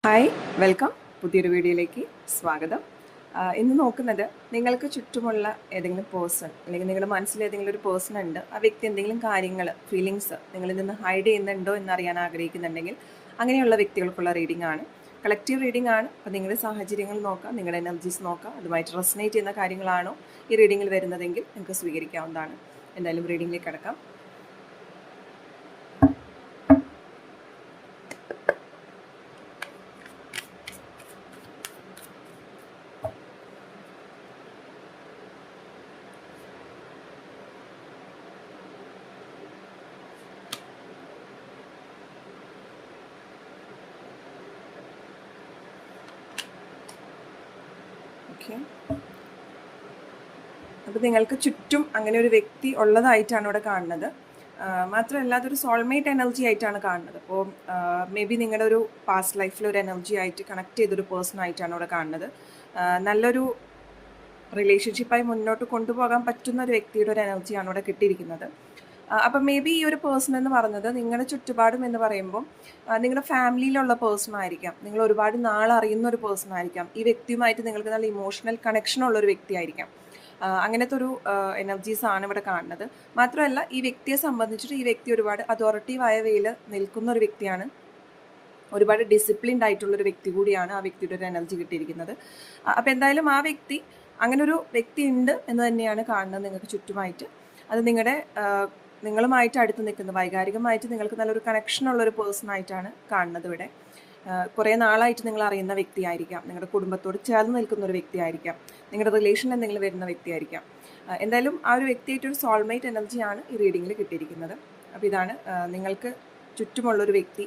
Hi, welcome. പുതിയൊരു വീഡിയോയിലേക്ക് സ്വാഗതം. ഇന്ന് നോക്കുന്നത് നിങ്ങൾക്ക് ചുറ്റുമുള്ള ഏതെങ്കിലും പേഴ്സൺ അല്ലെങ്കിൽ നിങ്ങളുടെ മനസ്സിൽ ഏതെങ്കിലും ഒരു പേഴ്സൺ ഉണ്ട്, ആ വ്യക്തി എന്തെങ്കിലും കാര്യങ്ങൾ, ഫീലിങ്സ് നിങ്ങളിൽ നിന്ന് ഹൈഡ് ചെയ്യുന്നുണ്ടോ എന്നറിയാൻ ആഗ്രഹിക്കുന്നുണ്ടെങ്കിൽ അങ്ങനെയുള്ള വ്യക്തികൾക്കുള്ള റീഡിംഗ് ആണ്. കളക്റ്റീവ് റീഡിംഗ് ആണ്. അപ്പോൾ നിങ്ങളുടെ സാഹചര്യങ്ങൾ നോക്കാം, നിങ്ങളുടെ എനർജീസ് നോക്കാം, അതുമായിട്ട് റെസനേറ്റ് ചെയ്യുന്ന കാര്യങ്ങളാണോ ഈ റീഡിങ്ങിൽ വരുന്നതെങ്കിൽ നിങ്ങൾക്ക് സ്വീകരിക്കാവുന്നതാണ്. എന്തായാലും റീഡിങ്ങിലേക്ക് കിടക്കാം. ഓക്കെ, അപ്പോൾ നിങ്ങൾക്ക് ചുറ്റും അങ്ങനെ ഒരു വ്യക്തി ഉള്ളതായിട്ടാണ് ഇവിടെ കാണുന്നത്. മാത്രമല്ല അതൊരു സോൾമേറ്റ് എനർജി ആയിട്ടാണ് കാണുന്നത്. അപ്പോൾ മേ ബി നിങ്ങളുടെ ഒരു പാസ്റ്റ് ലൈഫിൽ ഒരു എനർജി ആയിട്ട് കണക്ട് ചെയ്തൊരു പേഴ്സൺ ആയിട്ടാണ് ഇവിടെ കാണുന്നത്. നല്ലൊരു റിലേഷൻഷിപ്പായി മുന്നോട്ട് കൊണ്ടുപോകാൻ പറ്റുന്ന ഒരു വ്യക്തിയുടെ ഒരു എനർജിയാണ് ഇവിടെ കിട്ടിയിരിക്കുന്നത്. അപ്പം മേ ബി ഈ ഒരു പേഴ്സൺ എന്ന് പറയുന്നത് നിങ്ങളുടെ ചുറ്റുപാടും എന്ന് പറയുമ്പോൾ നിങ്ങളുടെ ഫാമിലിയിലുള്ള പേഴ്സൺ ആയിരിക്കാം, നിങ്ങൾ ഒരുപാട് നാളറിയുന്ന ഒരു പേഴ്സൺ ആയിരിക്കാം, ഈ വ്യക്തിയുമായിട്ട് നിങ്ങൾക്ക് നല്ല ഇമോഷണൽ കണക്ഷൻ ഉള്ള ഒരു വ്യക്തിയായിരിക്കാം. അങ്ങനത്തെ ഒരു എനർജീസ് ആണ് ഇവിടെ കാണുന്നത്. മാത്രമല്ല ഈ വ്യക്തിയെ സംബന്ധിച്ചിട്ട് ഈ വ്യക്തി ഒരുപാട് അതോറിറ്റീവായ വേയിൽ നിൽക്കുന്ന ഒരു വ്യക്തിയാണ്, ഒരുപാട് ഡിസിപ്ലിൻഡ് ആയിട്ടുള്ളൊരു വ്യക്തി കൂടിയാണ് ആ വ്യക്തിയുടെ ഒരു എനർജി കിട്ടിയിരിക്കുന്നത്. അപ്പോൾ എന്തായാലും ആ വ്യക്തി അങ്ങനെ ഒരു വ്യക്തി ഉണ്ട് എന്ന് തന്നെയാണ് കാണുന്നത് നിങ്ങൾക്ക് ചുറ്റുമായിട്ട്. അത് നിങ്ങളുമായിട്ട് അടുത്ത് നിൽക്കുന്ന, വൈകാരികമായിട്ട് നിങ്ങൾക്ക് നല്ലൊരു കണക്ഷൻ ഉള്ളൊരു പേഴ്സൺ ആയിട്ടാണ് കാണുന്നത് ഇവിടെ. കുറേ നാളായിട്ട് നിങ്ങൾ അറിയുന്ന വ്യക്തിയായിരിക്കാം, നിങ്ങളുടെ കുടുംബത്തോട് ചേർന്ന് നിൽക്കുന്ന ഒരു വ്യക്തിയായിരിക്കാം, നിങ്ങളുടെ റിലേഷനിൽ എന്തെങ്കിലും വരുന്ന വ്യക്തിയായിരിക്കാം. എന്തായാലും ആ ഒരു വ്യക്തിയായിട്ടൊരു സോൾമേറ്റ് എനർജിയാണ് ഈ റീഡിങ്ങിൽ കിട്ടിയിരിക്കുന്നത്. അപ്പോൾ ഇതാണ് നിങ്ങൾക്ക് ചുറ്റുമുള്ളൊരു വ്യക്തി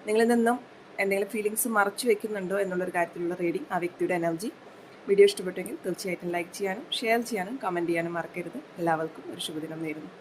നിങ്ങളിൽ നിന്നും എന്തെങ്കിലും ഫീലിങ്സ് മറച്ചു വെക്കുന്നുണ്ടോ എന്നുള്ളൊരു കാര്യത്തിലുള്ള റീഡിങ്, ആ വ്യക്തിയുടെ എനർജി. വീഡിയോ ഇഷ്ടപ്പെട്ടെങ്കിൽ തീർച്ചയായിട്ടും ലൈക്ക് ചെയ്യാനും ഷെയർ ചെയ്യാനും കമൻറ്റ് ചെയ്യാനും മറക്കരുത്. എല്ലാവർക്കും ഒരു ശുഭദിനം നേരുന്നു.